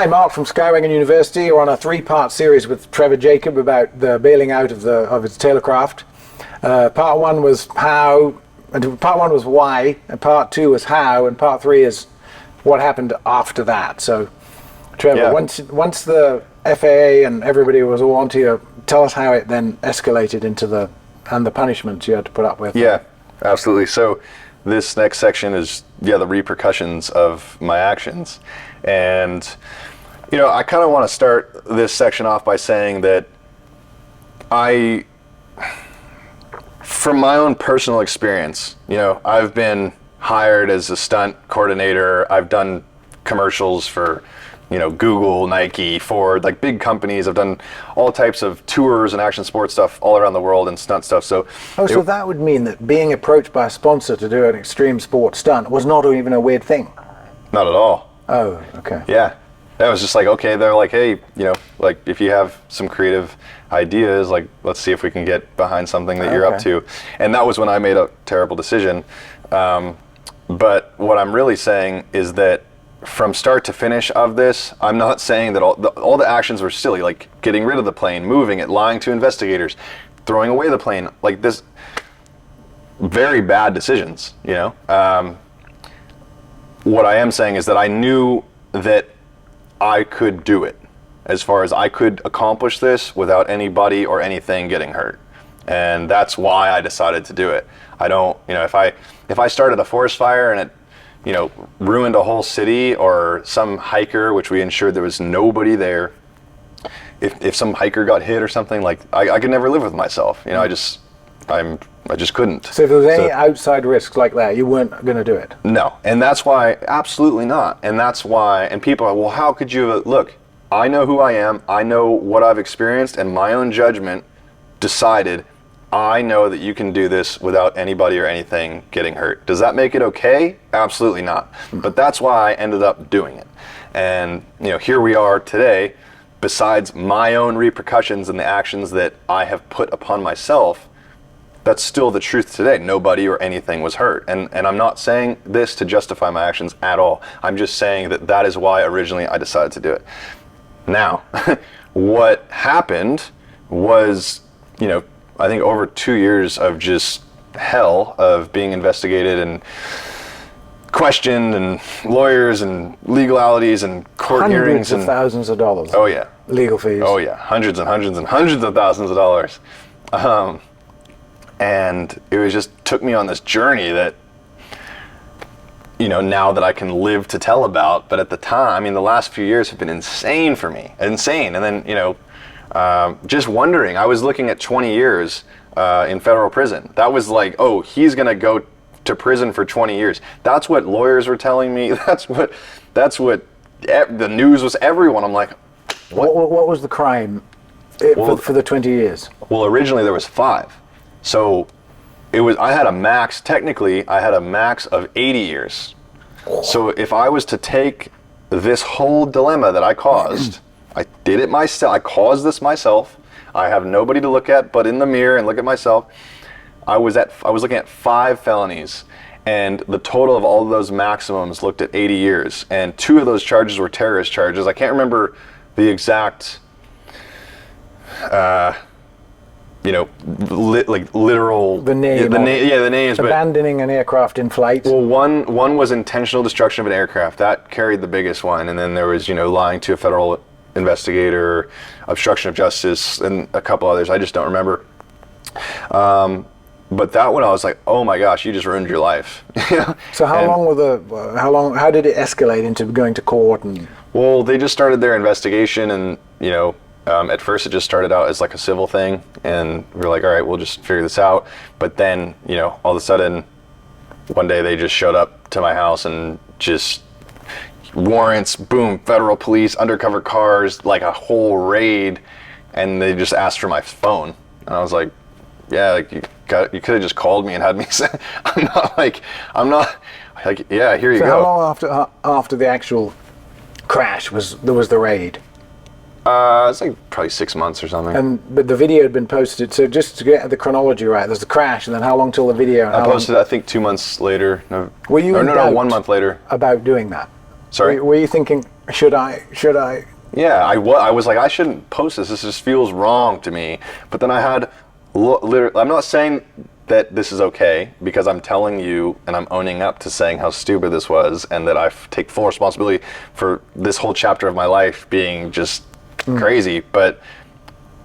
Hi, Mark from Skywwagon University. We're on a 3-part series with Trevor Jacob about the bailing out of his Tailorcraft. Part 1 was how, and part 1 was why, and part 2 was how, and part 3 is what happened after that. So, Trevor, once the FAA and everybody was all onto you, tell us how it then escalated into the punishments you had to put up with. Yeah, absolutely. So this next section is, the repercussions of my actions. And, I kind of want to start this section off by saying that from my own personal experience, I've been hired as a stunt coordinator. I've done commercials for, Google, Nike, Ford, like big companies. I've done all types of tours and action sports stuff all around the world and stunt stuff. So that would mean that being approached by a sponsor to do an extreme sport stunt was not even a weird thing? Not at all. Oh, okay. Yeah. That was just like, okay, they're like, hey, like if you have some creative ideas, like let's see if we can get behind something that you're up to. And that was when I made a terrible decision. But what I'm really saying is that from start to finish of this, I'm not saying that all the actions were silly, like getting rid of the plane, moving it, lying to investigators, throwing away the plane, like this, very bad decisions, What I am saying is that I knew that I could do it, as far as I could accomplish this without anybody or anything getting hurt. And that's why I decided to do it. I don't, if I started a forest fire and it, ruined a whole city, or some hiker, which we ensured there was nobody there, if some hiker got hit or something, like I could never live with myself. I just couldn't. So if there was any outside risks like that, you weren't going to do it? No, and that's why, absolutely not. And that's why, and people are, well, how could you, look, I know who I am, I know what I've experienced, and my own judgment decided, I know that you can do this without anybody or anything getting hurt. Does that make it okay? Absolutely not. But that's why I ended up doing it. And, here we are today, besides my own repercussions and the actions that I have put upon myself, that's still the truth today. Nobody or anything was hurt. And I'm not saying this to justify my actions at all. I'm just saying that is why originally I decided to do it. Now, what happened was, I think over 2 years of just hell of being investigated and questioned, and lawyers and legalities and court hearings and thousands of dollars. Oh yeah. Legal fees. Oh yeah. Hundreds and hundreds and hundreds of thousands of dollars. And it was just took me on this journey that, now that I can live to tell about. But at the time, the last few years have been insane for me. Insane. And then, just wondering, I was looking at 20 years in federal prison. That was like, oh, he's going to go to prison for 20 years. That's what lawyers were telling me. That's what the news was, everyone. I'm like, what was the crime for the 20 years? Well, originally there was 5. So I had a max of 80 years. So if I was to take this whole dilemma that I caused, I did it myself, I caused this myself, I have nobody to look at but in the mirror and look at myself. I was looking at 5 felonies, and the total of all of those maximums looked at 80 years, and 2 of those charges were terrorist charges. I can't remember the exact literal the name, the names, abandoning an aircraft in flight. Well, one was intentional destruction of an aircraft. That carried the biggest one, and then there was lying to a federal investigator, obstruction of justice, and a couple others. I just don't remember. But that one, I was like, oh my gosh, you just ruined your life. So how did it escalate into going to court? And well, they just started their investigation, and at first it just started out as like a civil thing, and we were like, all right, we'll just figure this out. But then, all of a sudden, one day they just showed up to my house and just warrants, boom, federal police, undercover cars, like a whole raid, and they just asked for my phone. And I was like, yeah, like you could have just called me and had me say, I'm not like, yeah, here you go. So how long after the actual crash was the raid? It's like probably 6 months or something. But the video had been posted, so just to get the chronology right, there's the crash, and then how long till the video? I posted, I think 2 months later. Were you in doubt 1 month later. about doing that? Sorry? Were you thinking, Should I? Yeah, I was like, I shouldn't post this. This just feels wrong to me. But then I had, I'm not saying that this is okay, because I'm telling you and I'm owning up to saying how stupid this was, and that I take full responsibility for this whole chapter of my life being just crazy. But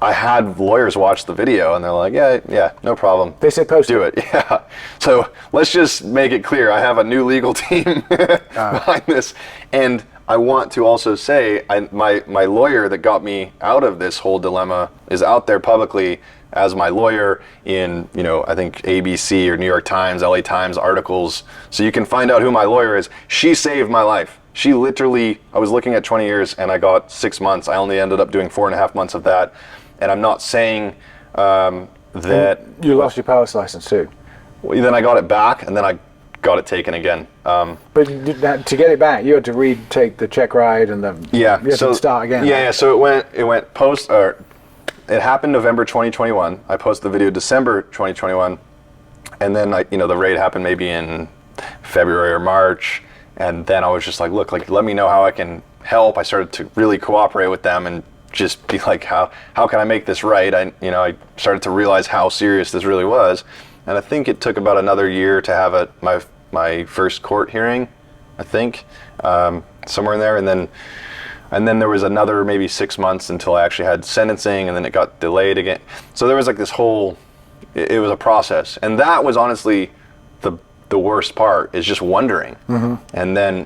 I had lawyers watch the video and they're like, yeah, no problem. They said post do it. Yeah. So let's just make it clear. I have a new legal team behind this. And I want to also say, my lawyer that got me out of this whole dilemma is out there publicly as my lawyer in, I think ABC or New York Times, LA Times articles. So you can find out who my lawyer is. She saved my life. She literally, I was looking at 20 years and I got 6 months. I only ended up doing 4.5 months of that. And I'm not saying that... And you lost your pilot's license too. Then I got it back, and then I got it taken again. But to get it back, you had to retake the check ride and you had to start again. Yeah. So it went post, or it happened November 2021. I posted the video December 2021, and then the raid happened maybe in February or March, and then I was just like, look, let me know how I can help. I started to really cooperate with them and just be like, how can I make this right? I started to realize how serious this really was, and I think it took about another year to have my first court hearing, I think, somewhere in there, and then there was another maybe 6 months until I actually had sentencing, and then it got delayed again. So there was like this whole, it was a process, and that was honestly the worst part, is just wondering. And then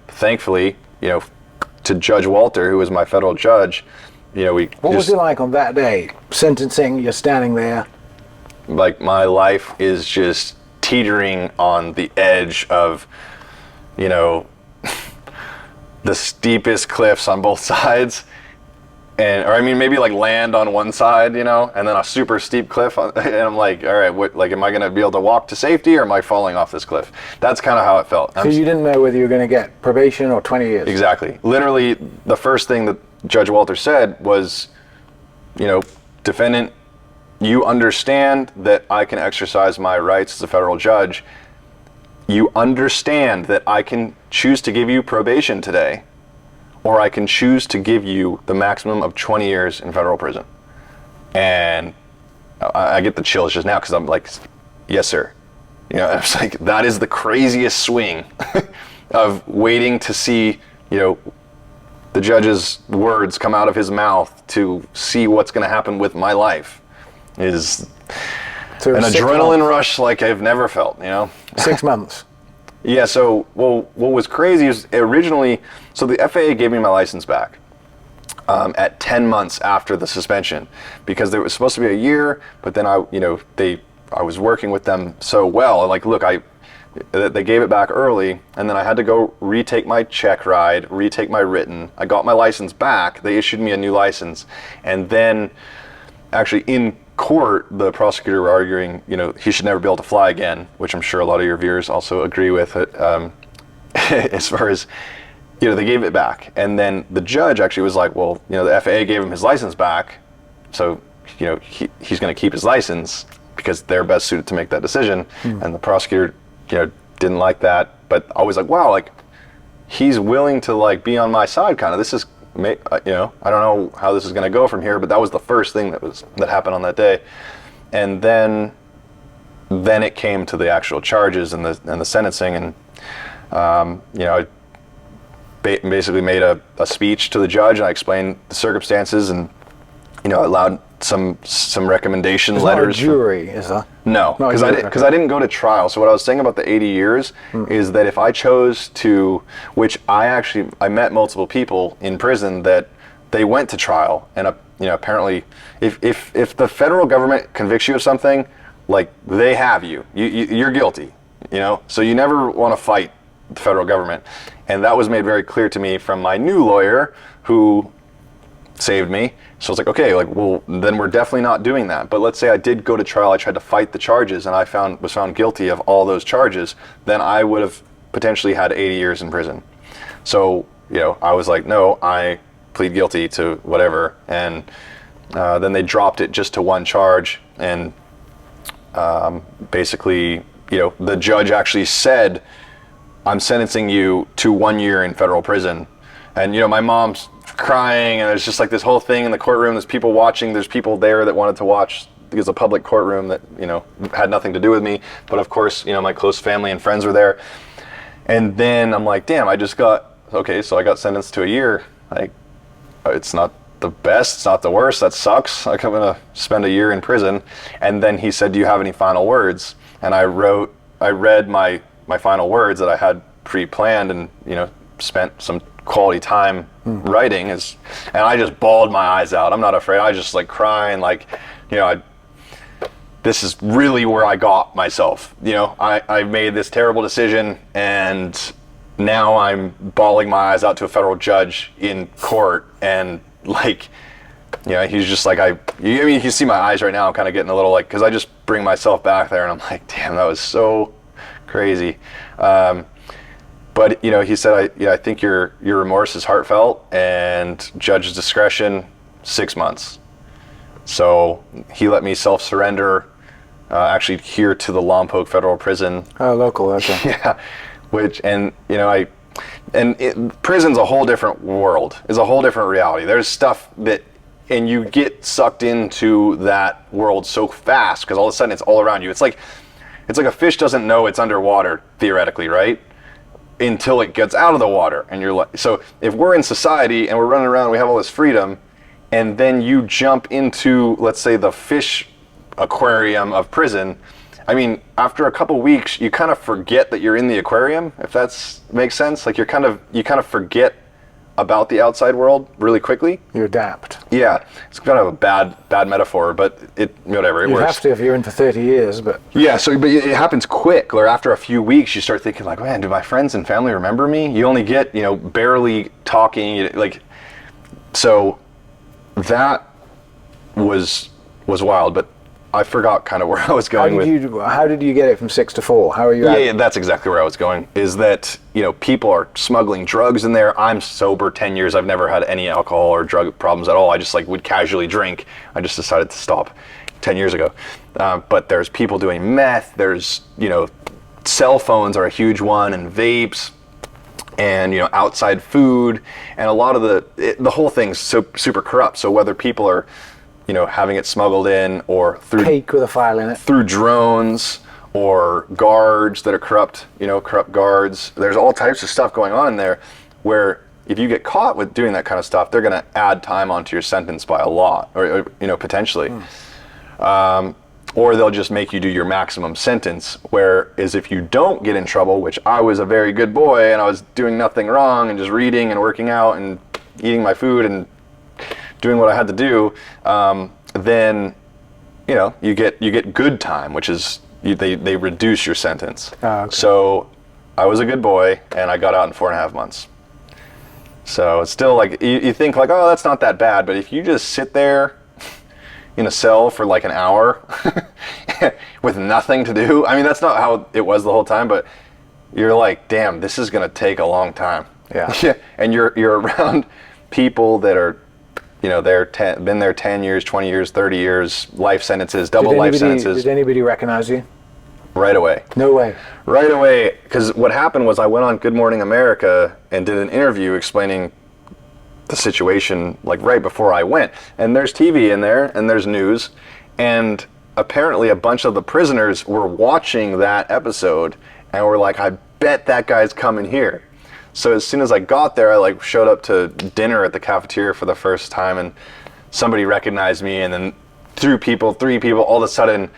thankfully to Judge Walter, who was my federal judge. What was it like on that day? Sentencing, you're standing there. Like, my life is just teetering on the edge of, the steepest cliffs on both sides. Or maybe like land on one side, and then a super steep cliff. And I'm like, all right, am I going to be able to walk to safety, or am I falling off this cliff? That's kind of how it felt. So you didn't know whether you were going to get probation or 20 years? Exactly. Literally, the first thing that Judge Walter said was, defendant, you understand that I can exercise my rights as a federal judge. You understand that I can choose to give you probation today, or I can choose to give you the maximum of 20 years in federal prison. And I get the chills just now, because I'm like, yes, sir. It's like, that is the craziest swing of waiting to see, the judge's words come out of his mouth to see what's going to happen with my life, is an adrenaline rush like I've never felt, 6 months. Yeah, so, what was crazy is originally, so the FAA gave me my license back at 10 months after the suspension, because there was supposed to be a year, but then I was working with them so well. Like, look, they gave it back early, and then I had to go retake my check ride, retake my written. I got my license back. They issued me a new license, and then actually in court, the prosecutor were arguing, he should never be able to fly again, which I'm sure a lot of your viewers also agree with it. As far as, they gave it back. And then the judge actually was like, well, the FAA gave him his license back, so, he's going to keep his license because they're best suited to make that decision. And the prosecutor, didn't like that. But I was like, wow, like, he's willing to, be on my side, kind of. This is, I don't know how this is going to go from here, but that was the first thing that happened on that day. And then it came to the actual charges and the sentencing, and I basically made a speech to the judge, and I explained the circumstances, and allowed some recommendation letters. Not a jury, is that? No, because I didn't go to trial. So what I was saying about the 80 years is that if I chose to, which I met multiple people in prison that they went to trial, and apparently, if the federal government convicts you of something, like, they have you're guilty, so you never want to fight the federal government. And that was made very clear to me from my new lawyer, who saved me. So I was like, okay, well, then we're definitely not doing that. But let's say I did go to trial, I tried to fight the charges, and I was found guilty of all those charges, then I would have potentially had 80 years in prison. So, I was like, no, I plead guilty to whatever. And then they dropped it just to one charge, and basically, the judge actually said, I'm sentencing you to 1 year in federal prison. And, my mom's crying, and there's just like this whole thing in the courtroom. There's people watching. There's people there that wanted to watch. It was a public courtroom that, had nothing to do with me. But of course, my close family and friends were there. And then I'm like, damn, I got sentenced to a year. Like, it's not the best, it's not the worst, that sucks. Like, I'm gonna spend a year in prison. And then he said, do you have any final words? And I read my final words that I had pre-planned and, spent some quality time writing, and I just bawled my eyes out. I'm not afraid. I just like crying, like, this is really where I got myself. I made this terrible decision, and now I'm bawling my eyes out to a federal judge in court, and like, he's just like, you can see my eyes right now. I'm kind of getting a little like, because I just bring myself back there, and I'm like, damn, that was so crazy. But he said, I think your remorse is heartfelt, and judge's discretion, 6 months. So he let me self-surrender, actually here to the Lompoc Federal Prison. Oh, local, okay. Yeah, prison's a whole different world. It's a whole different reality. There's stuff and you get sucked into that world so fast because all of a sudden it's all around you. It's like a fish doesn't know it's underwater, theoretically, right? Until it gets out of the water, and you're like, so if we're in society and we're running around, we have all this freedom, and then you jump into, let's say, the fish aquarium of prison. I mean, after a couple weeks, you kind of forget that you're in the aquarium, if that makes sense. Like you kind of forget about the outside world really quickly. You adapt. Yeah, it's kind of a bad metaphor, but whatever. It You works. have to if you're in for 30 years, but... Yeah, but it happens quick. Or after a few weeks, you start thinking like, man, do my friends and family remember me? You only get, barely talking, like, so that was wild, but I forgot kind of where I was going How did you get it from 6 to 4? How are you Yeah, that's exactly where I was going, is that, people are smuggling drugs in there. I'm sober 10 years. I've never had any alcohol or drug problems at all. I just would casually drink. I just decided to stop 10 years ago. But there's people doing meth. There's, cell phones are a huge one, and vapes, and, outside food. And a lot of the whole thing's so super corrupt. So whether people are, having it smuggled in or through cake with a file in it, through drones, or guards that are corrupt guards. There's all types of stuff going on in there where if you get caught with doing that kind of stuff, they're going to add time onto your sentence by a lot, or potentially. Or they'll just make you do your maximum sentence, whereas if you don't get in trouble, which I was a very good boy and I was doing nothing wrong and just reading and working out and eating my food and doing what I had to do, then you get good time, which is they reduce your sentence. Oh, okay. So I was a good boy, and I got out in 4.5 months. So it's still like you think like, oh, that's not that bad, but if you just sit there in a cell for like an hour with nothing to do, I mean, that's not how it was the whole time, but you're like, damn, this is gonna take a long time. Yeah. And you're around people that are, been there 10 years, 20 years, 30 years, life sentences, double life sentences. Did anybody recognize you? Right away. No way. Right away, because what happened was I went on Good Morning America and did an interview explaining the situation, like right before I went. And there's TV in there, and there's news, and apparently a bunch of the prisoners were watching that episode and were like, I bet that guy's coming here. So as soon as I got there, I showed up to dinner at the cafeteria for the first time, and somebody recognized me, and then three people, all of a sudden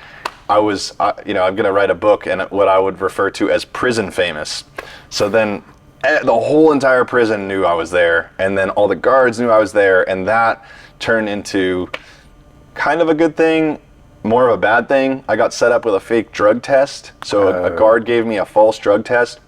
I was, I'm gonna write a book and what I would refer to as prison famous. So then the whole entire prison knew I was there, and then all the guards knew I was there, and that turned into kind of a good thing, more of a bad thing. I got set up with a fake drug test. So a guard gave me a false drug test,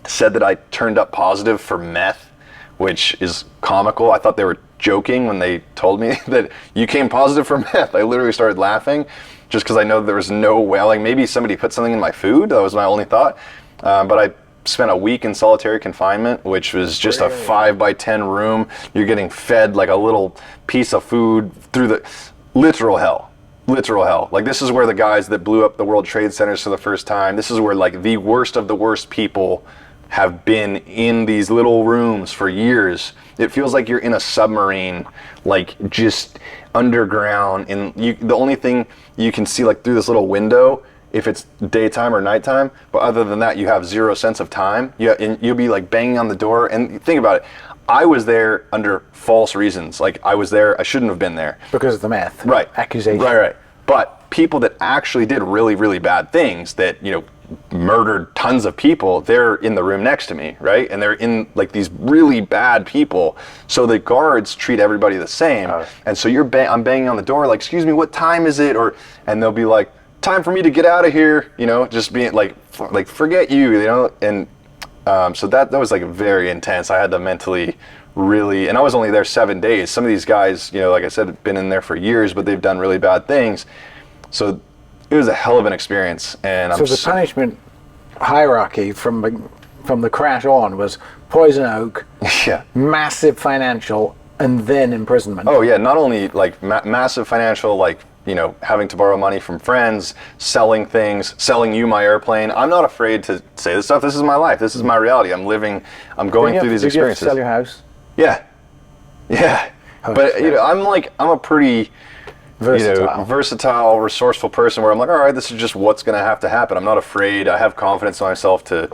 said that I turned up positive for meth, which is comical. I thought they were joking when they told me that you came positive for meth. I literally started laughing just because I know there was no way, like maybe somebody put something in my food. That was my only thought. But I spent a week in solitary confinement, which was just a 5x10 room. You're getting fed like a little piece of food through the literal hell. Like, this is where the guys that blew up the World Trade Centers for the first time, this is where like the worst of the worst people have been in these little rooms for years. It feels like you're in a submarine, like just underground, and the only thing you can see like through this little window if it's daytime or nighttime, but other than that you have zero sense of time. And you'll be like banging on the door, and think about it, I was there under false reasons. Like I was there, I shouldn't have been there. Because of the meth. Right. Accusation. Right. But people that actually did really, really bad things, that, murdered tons of people, they're in the room next to me, right? And they're in like these really bad people. So the guards treat everybody the same. And so I'm banging on the door like, excuse me, what time is it? And they'll be like, time for me to get out of here, just being like forget you, and so that was like very intense. I had to mentally really, and I was only there 7 days. Some of these guys, like I said, have been in there for years, but they've done really bad things. So it was a hell of an experience. And so the punishment hierarchy from the crash on was poison oak, yeah, massive financial, and then imprisonment. Oh yeah, not only like massive financial, like having to borrow money from friends, selling things, selling you my airplane. I'm not afraid to say this stuff. This is my life. This is my reality. I'm going through these experiences. Did you have to sell your house? Yeah. But I'm a pretty versatile, resourceful person where I'm like, all right, this is just what's going to have to happen. I'm not afraid. I have confidence in myself to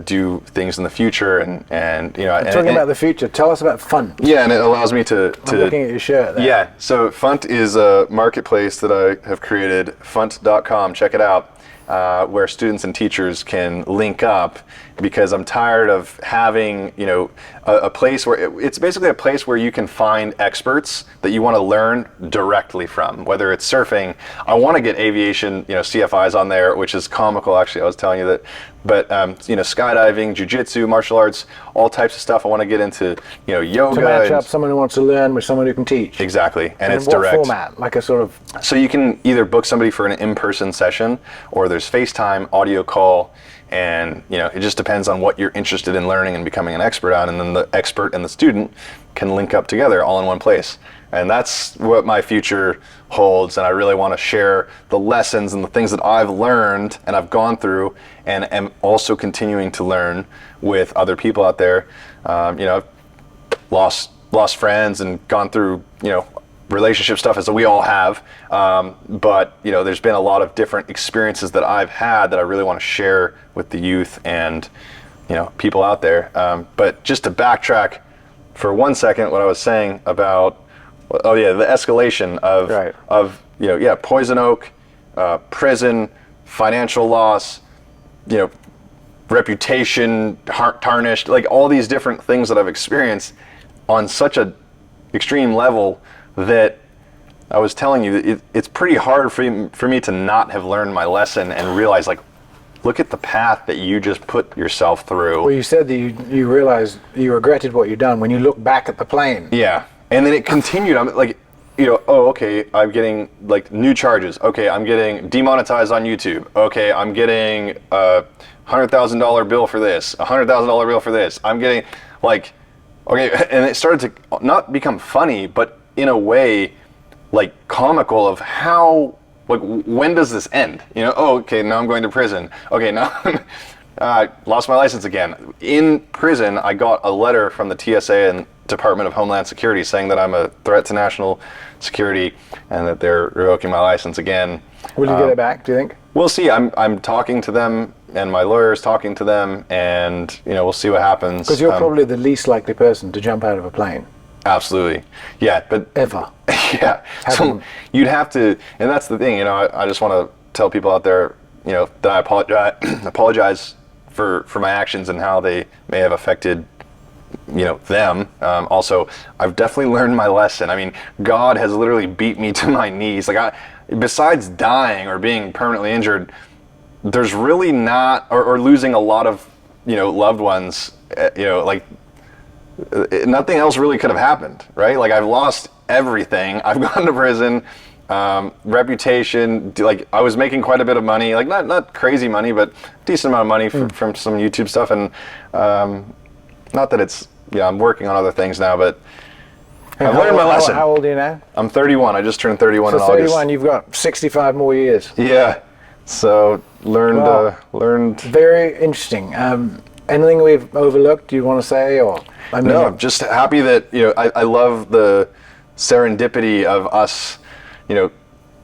do things in the future, and talking about the future, tell us about Funt. Yeah, and it allows me to I'm looking at your shirt there. Yeah, so Funt is a marketplace that I have created, funt.com, check it out, where students and teachers can link up, because I'm tired of having a place where it's basically a place where you can find experts that you want to learn directly from, whether it's surfing. I want to get aviation CFIs on there, which is comical actually. I was telling you that. But skydiving, jiu-jitsu, martial arts, all types of stuff. I want to get into yoga. To match up someone who wants to learn with someone who can teach. Exactly, and it's what direct. Format? Like a sort of. So you can either book somebody for an in-person session, or there's FaceTime, audio call, and it just depends on what you're interested in learning and becoming an expert on, and then the expert and the student can link up together all in one place. And that's what my future holds, and I really want to share the lessons and the things that I've learned and I've gone through, and am also continuing to learn with other people out there. I've lost friends and gone through relationship stuff, as we all have, but there's been a lot of different experiences that I've had that I really want to share with the youth and people out there. But just to backtrack for 1 second, what I was saying about the escalation of poison oak, prison, financial loss, reputation tarnished, like all these different things that I've experienced on such a extreme level, that I was telling you, it's pretty hard for me to not have learned my lesson and realize, like, look at the path that you just put yourself through. Well, you said that you realized you regretted what you'd done when you look back at the plane. Yeah, and then it continued. I'm like, okay, I'm getting like new charges. Okay, I'm getting demonetized on YouTube. Okay, I'm getting a $100,000 bill for this, a $100,000 bill for this. I'm getting like, okay, and it started to not become funny, but in a way, like comical, of how, like, when does this end? Okay, now I'm going to prison. Okay, now I lost my license again. In prison, I got a letter from the TSA and Department of Homeland Security saying that I'm a threat to national security and that they're revoking my license again. Will you get it back, do you think? We'll see. I'm talking to them, and my lawyer's talking to them, and we'll see what happens. Because you're probably the least likely person to jump out of a plane. Absolutely. Yeah, but ever. Yeah. So you'd have to, and that's the thing, I just want to tell people out there, that I apologize for my actions and how they may have affected them. Also, I've definitely learned my lesson. I mean, God has literally beat me to my knees. Like, besides dying or being permanently injured, there's really not, or losing a lot of, loved ones, like, nothing else really could have happened, right? Like, I've lost everything. I've gone to prison, reputation, like, I was making quite a bit of money, like, not crazy money, but decent amount of money from some YouTube stuff, and not that it's, I'm working on other things now, but I've learned my lesson. How old are you now? I'm 31. I just turned 31 in August. 31, you've got 65 more years. Yeah. So learned. Very interesting. Anything we've overlooked? Do you want to say, or I mean, No, I'm just happy that I love the serendipity of us,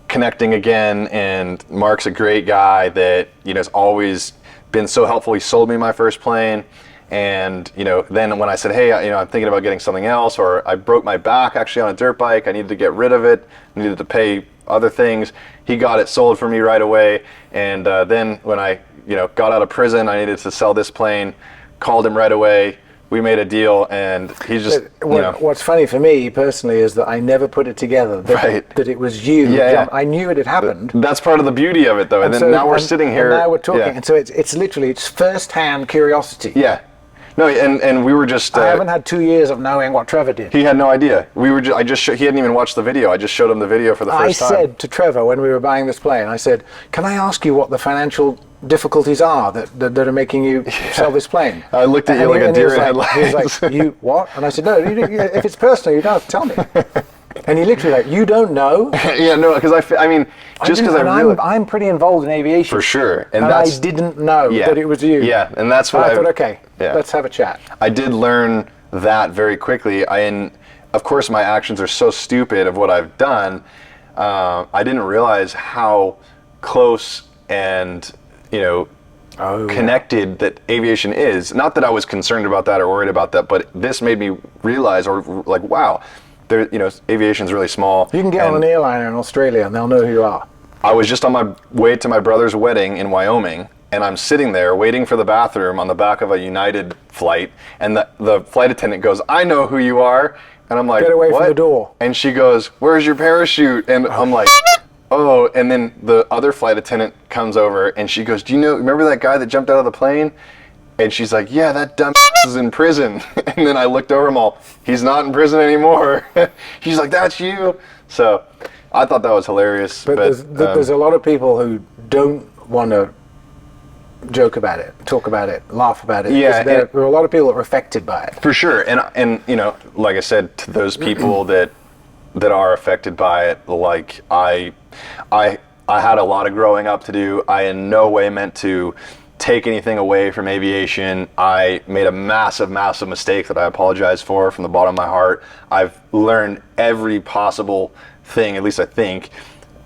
connecting again. And Mark's a great guy that has always been so helpful. He sold me my first plane, and then when I said, hey, I'm thinking about getting something else, or I broke my back actually on a dirt bike, I needed to get rid of it, needed to pay other things. He got it sold for me right away, and then when I got out of prison, I needed to sell this plane, called him right away, we made a deal, and he just, What's funny for me personally is that I never put it together that it was you. Yeah, John. yeah. I knew it had happened. That's part of the beauty of it, though. And then so, now we're sitting here. And now we're talking, Yeah. and so it's literally first-hand curiosity. Yeah. No, and we were just. I haven't had 2 years of knowing what Trevor did. He had no idea. We were. He hadn't even watched the video. I just showed him the video for the first time. I said to Trevor when we were buying this plane, I said, "Can I ask you what the financial difficulties are that are making you sell this plane?" I looked at you like a deer in headlights. He was like, "You what?" And I said, "No, if it's personal, you don't have to tell me." And he literally like, "You don't know?" Yeah, no, because I'm pretty involved in aviation for sure, and I didn't know that it was you. Yeah, and that's what I thought. Okay, let's have a chat. I did learn that very quickly. Of course, my actions are so stupid of what I've done. I didn't realize how close and connected that aviation is. Not that I was concerned about that or worried about that, but this made me realize, or like, wow, aviation's really small. You can get on an airliner in Australia and they'll know who you are. I was just on my way to my brother's wedding in Wyoming, and I'm sitting there waiting for the bathroom on the back of a United flight, and the flight attendant goes, "I know who you are," and I'm like, "Get away what? from the door." And she goes, "Where's your parachute?" And I'm like, "Oh," and then the other flight attendant comes over, and she goes, remember that guy that jumped out of the plane? And she's like, "Yeah, that dumb is in prison." And then I looked over him all, "He's not in prison anymore." She's like, "That's you." So I thought that was hilarious. But there's a lot of people who don't want to joke about it, talk about it, laugh about it. Yeah, there are a lot of people that are affected by it. For sure. And like I said, to those people that are affected by it, like I had a lot of growing up to do. I in no way meant to take anything away from aviation. I made a massive, massive mistake that I apologize for from the bottom of my heart. I've learned every possible thing, at least I think.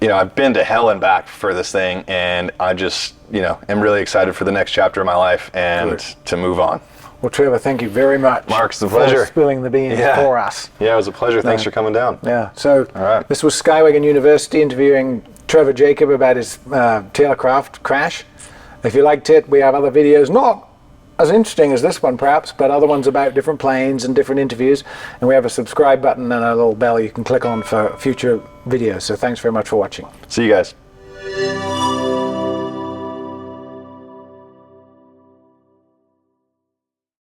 I've been to hell and back for this thing, and I just, am really excited for the next chapter of my life and to move on. Well, Trevor, thank you very much. Mark, it's a pleasure. For spilling the beans for us. Yeah, it was a pleasure. Thanks for coming down. Yeah. So all right. This was Skyway University interviewing Trevor Jacob about his tailcraft crash. If you liked it, we have other videos, not as interesting as this one perhaps, but other ones about different planes and different interviews. And we have a subscribe button and a little bell you can click on for future videos. So thanks very much for watching. See you guys.